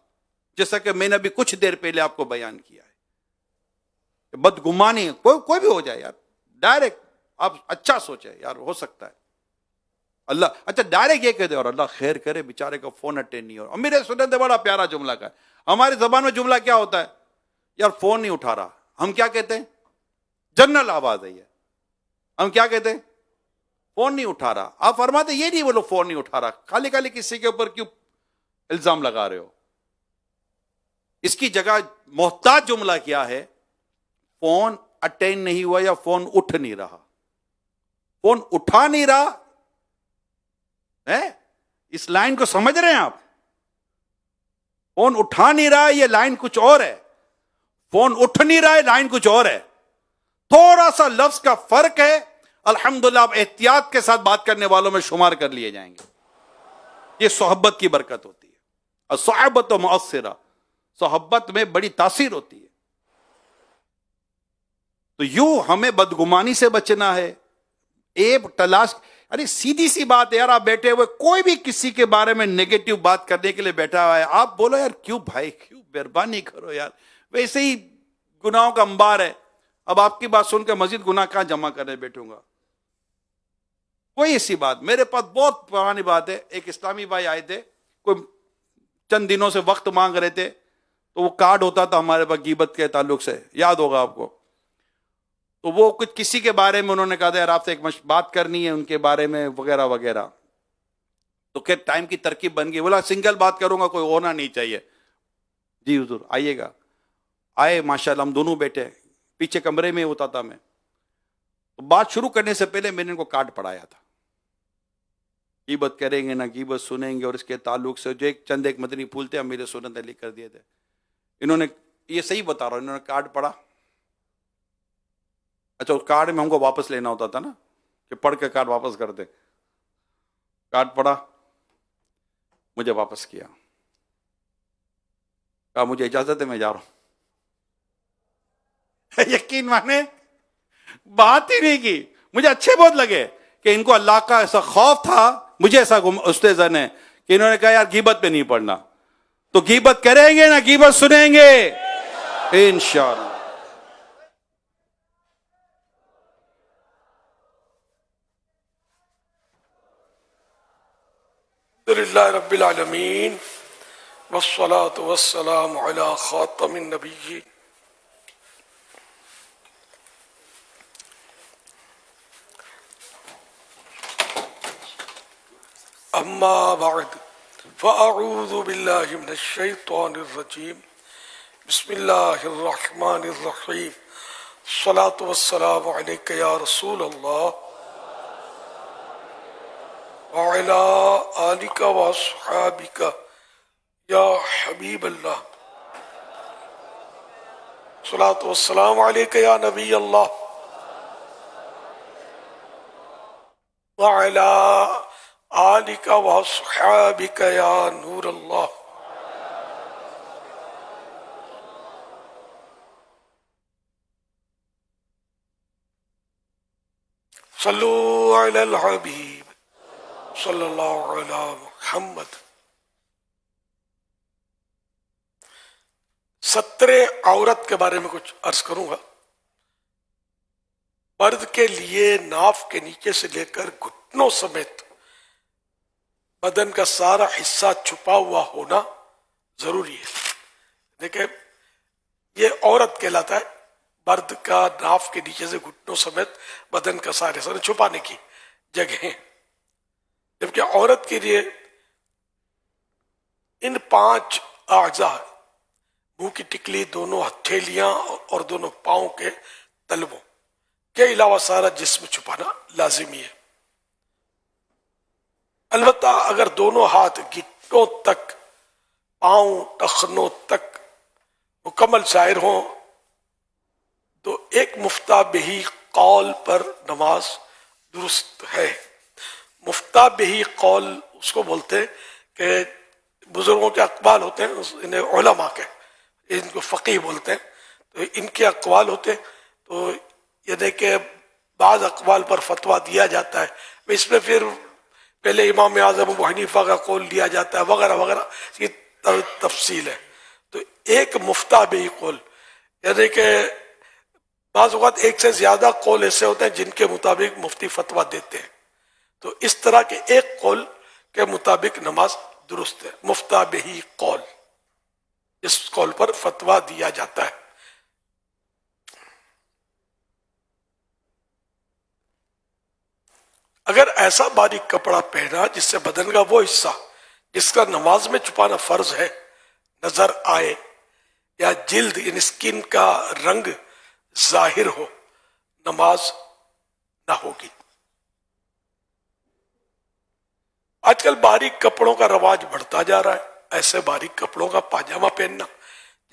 جیسا کہ میں نے ابھی کچھ دیر پہلے آپ کو بیان کیا ہے، بدگمانی کوئی بھی ہو جائے یار، ڈائریکٹ آپ اچھا سوچے یار، ہو سکتا ہے اللہ اچھا ڈائریکٹ یہ کہتے اور اللہ خیر کرے بیچارے کا فون اٹینڈ نہیں ہو رہا. میرے سنت بڑا پیارا جملہ کا ہے، ہماری زبان میں جملہ کیا ہوتا ہے یار فون نہیں اٹھا رہا، ہم کیا کہتے ہیں؟ جنرل آواز ہے یہ، ہم کیا کہتے ہیں؟ فون نہیں اٹھا رہا. آپ فرماتے یہ نہیں بولو فون نہیں اٹھا رہا، خالی خالی کسی کے اوپر کیوں الزام لگا رہے ہو؟ اس کی جگہ محتاج جملہ کیا ہے؟ فون اٹینڈ نہیں ہوا یا فون اٹھ نہیں رہا، فون اٹھا نہیں رہا ہے، اس لائن کو سمجھ رہے ہیں آپ؟ فون اٹھا نہیں رہا یہ لائن کچھ اور ہے، فون اٹھ نہیں رہا ہے لائن کچھ اور ہے. تھوڑا سا لفظ کا فرق ہے، الحمدللہ آپ احتیاط کے ساتھ بات کرنے والوں میں شمار کر لیے جائیں گے. یہ صحبت کی برکت ہوتی ہے، الصحبت مؤثرہ، صحبت میں بڑی تاثیر ہوتی ہے. تو یوں ہمیں بدگمانی سے بچنا ہے، ایب تلاش. ارے سیدھی سی بات ہے یار، آپ بیٹھے ہوئے کوئی بھی کسی کے بارے میں نیگیٹو بات کرنے کے لیے بیٹھا ہوا ہے، آپ بولو یار کیوں بھائی، کیوں مہربانی کرو یار، ویسے ہی گناہوں کا انبار ہے، اب آپ کی بات سن کے مزید گناہ کہاں جمع کرنے بیٹھوں گا؟ کوئی ایسی بات. میرے پاس بہت پرانی بات ہے، ایک اسلامی بھائی آئے تھے، کوئی چند دنوں سے وقت مانگ رہے تھے، تو وہ کارڈ ہوتا تھا ہمارے پاس غیبت کے تعلق سے، یاد ہوگا آپ کو. تو وہ کچھ کسی کے بارے میں انہوں نے کہا تھا یار آپ سے ایک بات کرنی ہے ان کے بارے میں وغیرہ وغیرہ. تو کہ ٹائم کی ترکیب بن گئی، بولا سنگل بات کروں گا، کوئی ہونا نہیں چاہیے. جی حضور آئیے گا. آئے ماشاءاللہ، ہم دونوں بیٹھے، پیچھے کمرے میں ہوتا تھا میں. تو بات شروع کرنے سے پہلے میں نے ان کو کارڈ پڑھایا تھا، غیبت کریں گے نہ غیبت سنیں گے، اور اس کے تعلق سے جو چند ایک مدنی پھول تھے میرے سنت لکھ کر دیے تھے. انہوں نے یہ صحیح بتا رہا ہوں، انہوں نے کارڈ پڑھا. اچھا اس کارڈ میں ہم کو واپس لینا ہوتا تھا نا، کہ پڑھ کے کارڈ واپس کر دے. کارڈ پڑھا، مجھے واپس کیا، کہا مجھے اجازت ہے میں جا رہا ہوں. یقین مانے بات ہی نہیں کی. مجھے اچھے بہت لگے کہ ان کو اللہ کا ایسا خوف تھا، مجھے ایسا استاد ہے کہ انہوں نے کہا یار غیبت پہ نہیں پڑھنا، تو غیبت کریں گے نہ غیبت سنیں گے انشاءاللہ. للہ رب العالمین والصلاة والسلام علی خاتم النبیین. اما بعد فاعوذ باللہ من الشیطان الرجیم. بسم اللہ الرحمن الرحیم. الصلاة والسلام علیک یا رسول اللہ وعلى آلك وأصحابك يا حبيب الله. صلاة والسلام عليك يا نبي الله وعلى آلك وأصحابك يا نور الله. صلوا على الحبيب صلی اللہ علیہ محمد. 17 عورت کے بارے میں کچھ عرض کروں گا. مرد کے لیے ناف کے نیچے سے لے کر گھٹنوں سمیت بدن کا سارا حصہ چھپا ہوا ہونا ضروری ہے. دیکھیں یہ عورت کہلاتا ہے، مرد کا ناف کے نیچے سے گھٹنوں سمیت بدن کا سارا حصہ چھپانے کی جگہیں، جبکہ عورت کے لیے ان 5 اعضاء، منہ کی ٹکلی، دونوں ہتھیلیاں اور دونوں پاؤں کے تلووں کے علاوہ سارا جسم چھپانا لازمی ہے. البتہ اگر دونوں ہاتھ گھٹنوں تک، پاؤں ٹخنوں تک مکمل ظاہر ہوں تو ایک مفتہ بہی قول پر نماز درست ہے. مفتہ بہی قول اس کو بولتے ہیں کہ بزرگوں کے اقوال ہوتے ہیں، انہیں علماء کے، ان کو فقیہ بولتے ہیں. تو ان کے اقوال ہوتے ہیں، تو یعنی کہ بعض اقوال پر فتویٰ دیا جاتا ہے، اس میں پھر پہلے امام اعظم ابو حنیفہ کا قول لیا جاتا ہے وغیرہ وغیرہ، یہ تفصیل ہے۔ تو ایک مفتہ بہی قول، یعنی کہ بعض اوقات ایک سے زیادہ قول ایسے ہوتے ہیں جن کے مطابق مفتی فتویٰ دیتے ہیں، تو اس طرح کے ایک قول کے مطابق نماز درست ہے، مفتہ بہی قول، اس قول پر فتویٰ دیا جاتا ہے۔ اگر ایسا باریک کپڑا پہنا جس سے بدن کا وہ حصہ جس کا نماز میں چھپانا فرض ہے نظر آئے، یا جلد یعنی اسکن کا رنگ ظاہر ہو، نماز نہ ہوگی۔ آج کل باریک کپڑوں کا رواج بڑھتا جا رہا ہے، ایسے باریک کپڑوں کا پاجامہ پہننا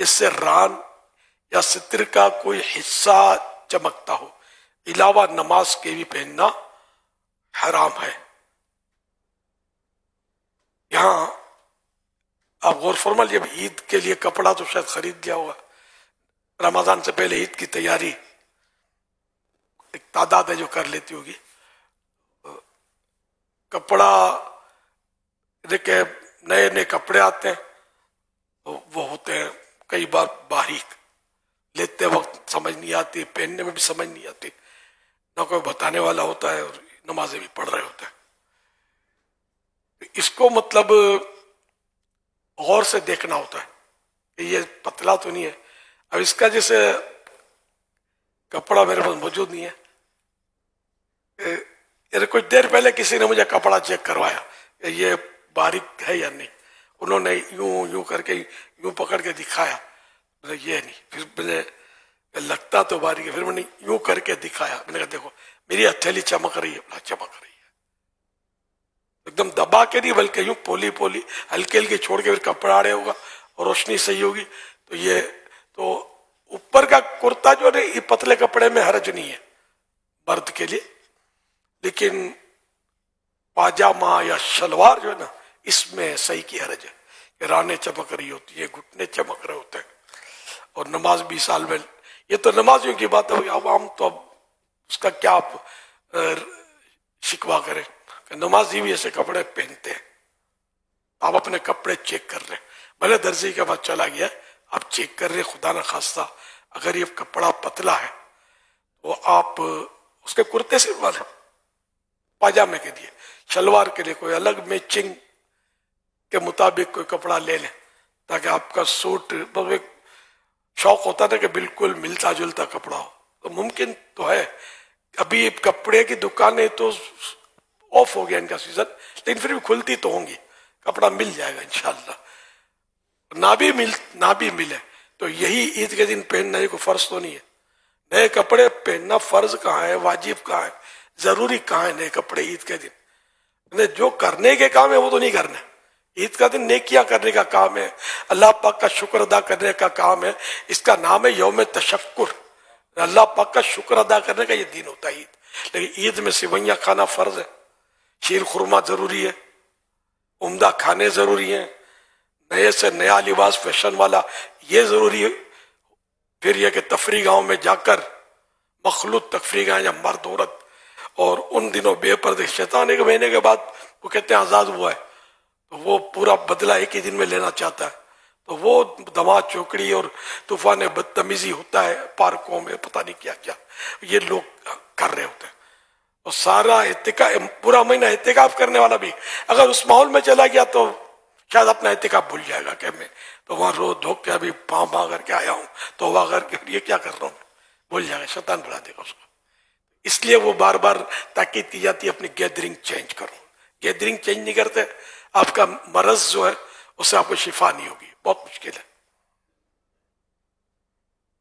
جس سے ران یا ستر کا کوئی حصہ چمکتا ہو، علاوہ نماز کے بھی پہننا حرام ہے۔ یہاں آپ غور فرما لیجیے، عید کے لیے کپڑا تو شاید خرید لیا ہوگا، رمضان سے پہلے عید کی تیاری ایک تعداد ہے جو کر لیتی ہوگی۔ کپڑا دیکھیں، نئے نئے کپڑے آتے ہیں تو وہ ہوتے ہیں کئی بار باریک، لیتے وقت سمجھ نہیں آتی، پہننے میں بھی سمجھ نہیں آتی، نہ کوئی بتانے والا ہوتا ہے، اور نمازیں بھی پڑھ رہے ہوتے ہیں۔ اس کو مطلب غور سے دیکھنا ہوتا ہے کہ یہ پتلا تو نہیں ہے۔ اب اس کا جیسے کپڑا میرے پاس موجود نہیں ہے، کچھ دیر پہلے کسی نے مجھے کپڑا چیک کروایا کہ یہ باریک ہے یا نہیں، انہوں نے یوں کر کے یوں پکڑ کے دکھایا، یہ نہیں، پھر مجھے لگتا تو باریک ہے، پھر میں نے یوں کر کے دکھایا، میں نے کہا دیکھو میری ہتھیلی چمک رہی ہے، چمک رہی ہے، ایک دم دبا کے نہیں بلکہ یوں پولی پولی ہلکی ہلکی چھوڑ کے پھر کپڑا آڑے ہوگا اور روشنی صحیح ہوگی۔ تو یہ تو اوپر کا کرتا جو ہے یہ پتلے کپڑے میں حرج نہیں ہے مرد کے لیے، لیکن پاجامہ یا شلوار جو ہے نا اس میں صحیح کی حرج ہے کہ رانیں چمک رہی ہوتی ہے، گھٹنے چمک رہے ہوتے ہیں، اور نماز بھی سال میں، یہ تو نمازیوں کی بات ہے، عوام تو اب اس کا کیا آپ شکوا کریں کہ نمازی بھی ایسے کپڑے پہنتے ہیں۔ آپ اپنے کپڑے چیک کر رہے ہیں، بھلے درزی کے بعد چلا گیا آپ چیک کر رہے، خدا نہ خواستہ اگر یہ کپڑا پتلا ہے تو آپ اس کے کرتے سلوا لیں، پاجامے کے لیے، شلوار کے لیے کوئی الگ میچنگ کے مطابق کوئی کپڑا لے لیں تاکہ آپ کا سوٹ، ایک شوق ہوتا تھا کہ بالکل ملتا جلتا کپڑا ہو، تو ممکن تو ہے، ابھی کپڑے کی دکانیں تو آف ہو گیا ان کا سیزن، لیکن پھر بھی کھلتی تو ہوں گی، کپڑا مل جائے گا انشاءاللہ۔ نہ بھی ملے تو یہی عید کے دن پہننا، یہ کوئی فرض تو نہیں ہے۔ نئے کپڑے پہننا فرض کہاں ہے، واجب کہاں ہے، ضروری کہاں ہے نئے کپڑے عید کے دن؟ جو کرنے کے کام ہے وہ تو نہیں کرنا، عید کا دن نیکیاں کرنے کا کام ہے، اللہ پاک کا شکر ادا کرنے کا کام ہے، اس کا نام ہے یوم تشکر، اللہ پاک کا شکر ادا کرنے کا یہ دن ہوتا ہے عید۔ لیکن عید میں سوئیاں کھانا فرض ہے، شیر خورما ضروری ہے، عمدہ کھانے ضروری ہیں، نئے سے نیا لباس فیشن والا یہ ضروری ہے، پھر یہ کہ تفریح گاہوں میں جا کر، مخلوط تفریح گاہ یا مرد عورت، اور ان دنوں بے پردے، شیطان ایک مہینے کے بعد وہ کہتے ہیں آزاد ہوا ہے تو وہ پورا بدلہ ایک ہی دن میں لینا چاہتا ہے، تو وہ دما چوکڑی اور طوفان بدتمیزی ہوتا ہے پارکوں میں، پتہ نہیں کیا کیا یہ لوگ کر رہے ہوتے ہیں، اور سارا اعتکاف، پورا مہینہ اعتکاف کرنے والا بھی اگر اس ماحول میں چلا گیا تو شاید اپنا اعتکاف بھول جائے گا کہ میں تو وہاں رو دھو کے ابھی پاں کر کے آیا ہوں، توبہ کر کے یہ کیا کر رہا ہوں، بھول جائے گا، شیطان بلا دے گا اس کو۔ اس لیے وہ بار بار تاکید کی جاتی ہے اپنی گیدرنگ چینج کرو، گیدرنگ چینج نہیں کرتے آپ کا مرض جو ہے اس سے آپ کو شفا نہیں ہوگی، بہت مشکل ہے۔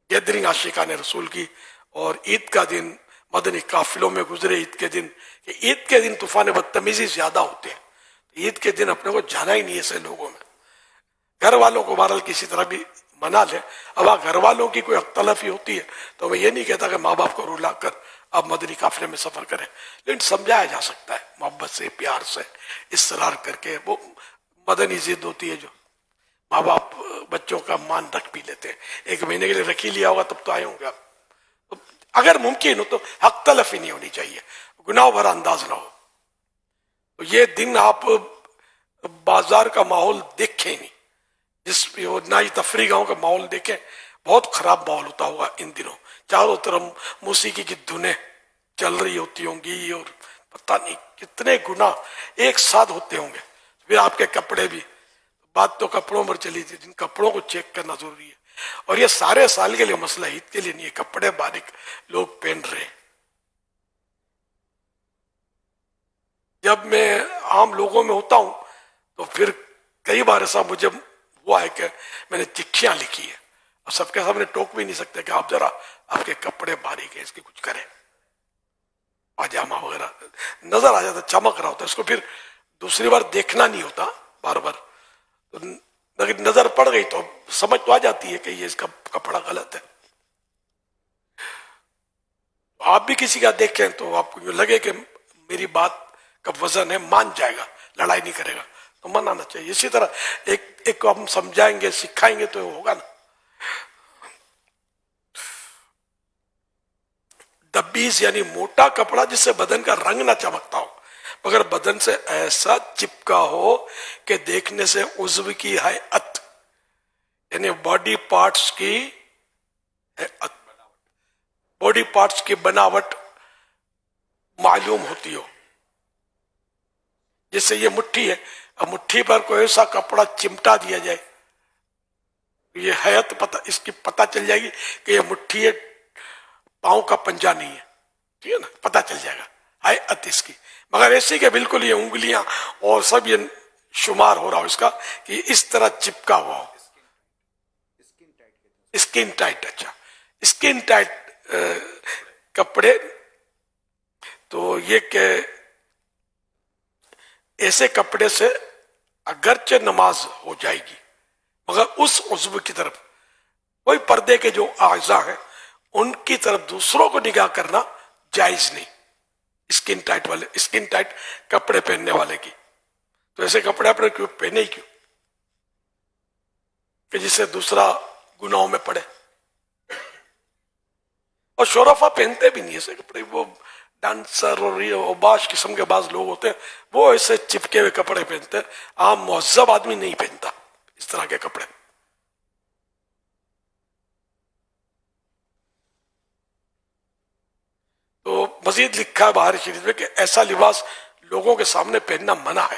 گیدرنگ عاشقان رسول کی، اور عید کا دن مدنی قافلوں میں گزرے عید کے دن، کہ عید کے دن طوفان بدتمیزی زیادہ ہوتے ہیں، عید کے دن اپنے کو جانا ہی نہیں ہے ایسے لوگوں میں۔ گھر والوں کو بہرحال کسی طرح بھی منا لیں، اب گھر والوں کی کوئی اختلافی ہوتی ہے تو میں یہ نہیں کہتا کہ ماں باپ کو رلا کر آپ مدنی قافلے میں سفر کریں، لیکن سمجھایا جا سکتا ہے محبت سے، پیار سے، اصرار کر کے۔ وہ مدنی ضد ہوتی ہے جو ماں باپ بچوں کا مان رکھ بھی لیتے ہیں، ایک مہینے کے لیے رکھ ہی لیا ہوگا تب تو آئے ہوں گے آپ، اگر ممکن ہو تو حق تلفی نہیں ہونی چاہیے, گناہ بھرا انداز نہ ہو. تو یہ دن آپ بازار کا ماحول دیکھیں نہیں, جس پہ وہ نہ ہی تفریح گاہوں کا ماحول دیکھیں, بہت خراب ماحول ہوتا ہوگا ان دنوں. چاروں طرف موسیقی کی دھنیں چل رہی ہوتی ہوں گی اور پتہ نہیں کتنے گناہ ایک ساتھ ہوتے ہوں گے. پھر آپ کے کپڑے بھی, بات تو کپڑوں پر چلی تھی, جن کپڑوں کو چیک کرنا ضروری ہے. اور یہ سارے سال کے لیے مسئلہ, عید کے لیے نہیں ہے. کپڑے باریک لوگ پہن رہے ہیں. جب میں عام لوگوں میں ہوتا ہوں تو پھر کئی بار ایسا مجھے ہوا ہے کہ میں نے چٹھیاں لکھی ہیں, اور سب کے سامنے ٹوک بھی نہیں سکتے کہ آپ ذرا آپ کے کپڑے باریک ہیں, اس کے کچھ کریں. پاجامہ وغیرہ نظر آ جاتا, چمک رہا ہوتا, اس کو پھر دوسری بار دیکھنا نہیں ہوتا بار بار. اگر نظر پڑ گئی تو سمجھ تو آ جاتی ہے کہ یہ اس کا کپڑا غلط ہے. آپ بھی کسی کا دیکھیں تو آپ کو لگے کہ میری بات کا وزن ہے, مان جائے گا, لڑائی نہیں کرے گا, تو منانا چاہیے. اسی طرح ایک کو ہم سمجھائیں گے, سکھائیں گے تو ہوگا نا. دبیز یعنی موٹا کپڑا جس سے بدن کا رنگ نہ چمکتا ہو, مگر بدن سے ایسا چپکا ہو کہ دیکھنے سے عضو کی ہیئت یعنی باڈی پارٹس کی بناوٹ معلوم ہوتی ہو. جس سے یہ مٹھی ہے, اب مٹھی پر کوئی ایسا کپڑا چمٹا دیا جائے, یہ حیت اس کی پتہ چل جائے گی کہ یہ مٹھی ہے, پاؤں کا پنجہ نہیں ہے. ٹھیک ہے نا, پتہ چل جائے گا حیت اس کی. مگر ایسے کہ بالکل یہ انگلیاں اور سب یہ شمار ہو رہا ہو اس کا کہ اس طرح چپکا ہوا ہو. اسکن ٹائٹ, اچھا اسکن ٹائٹ کپڑے. تو یہ کہ ایسے کپڑے سے اگرچہ نماز ہو جائے گی, مگر اس عضو کی طرف, وہی پردے کے جو اعضاء ہیں ان کی طرف دوسروں کو نگاہ کرنا جائز نہیں. اسکن ٹائٹ کپڑے پہننے والے کی. تو ایسے کپڑے اپنے کیوں پہنے ہی کیوں کہ جس سے دوسرا گناہوں میں پڑے. اور شورفا پہنتے بھی نہیں ایسے کپڑے, وہ ڈانسر اور یہ اوباش قسم کے بعض لوگ ہوتے ہیں, وہ ایسے چپکے ہوئے کپڑے پہنتے ہیں. عام مہذب آدمی نہیں پہنتا اس طرح کے کپڑے. تو مزید لکھا ہے بہاری شریف میں کہ ایسا لباس لوگوں کے سامنے پہننا منع ہے,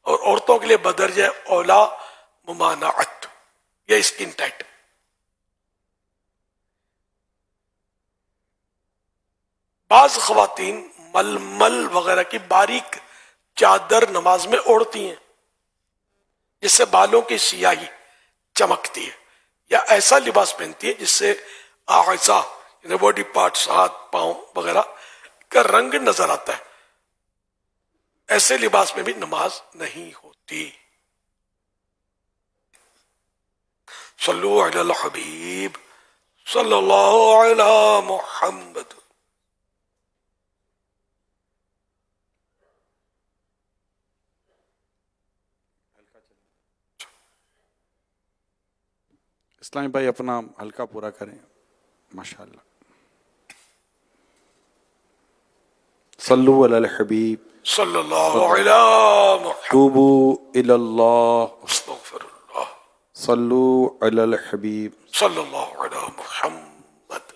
اور عورتوں کے لیے بدرجہ اولا ممانعت یا اسکن ٹائٹ. بعض خواتین ململ وغیرہ کی باریک چادر نماز میں اوڑھتی ہیں جس سے بالوں کی سیاہی چمکتی ہے, یا ایسا لباس پہنتی ہے جس سے اعضاء یعنی باڈی پارٹس, ہاتھ پاؤں وغیرہ کا رنگ نظر آتا ہے. ایسے لباس میں بھی نماز نہیں ہوتی. صلو علی الحبیب صلی اللہ علی محمد. اسلامی بھائی اپنا حلقہ پورا کریں. ماشاءاللہ. صلو علی الحبیب صلی اللہ علی محمد. توبو الی اللہ استغفر اللہ. صلو علی الحبیب. صلی اللہ علی محمد.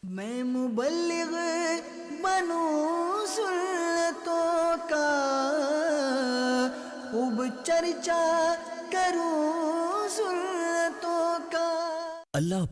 میں مبلغ بنوں سنتوں کا, خوب چرچا کروں سنتوں کا. اللہ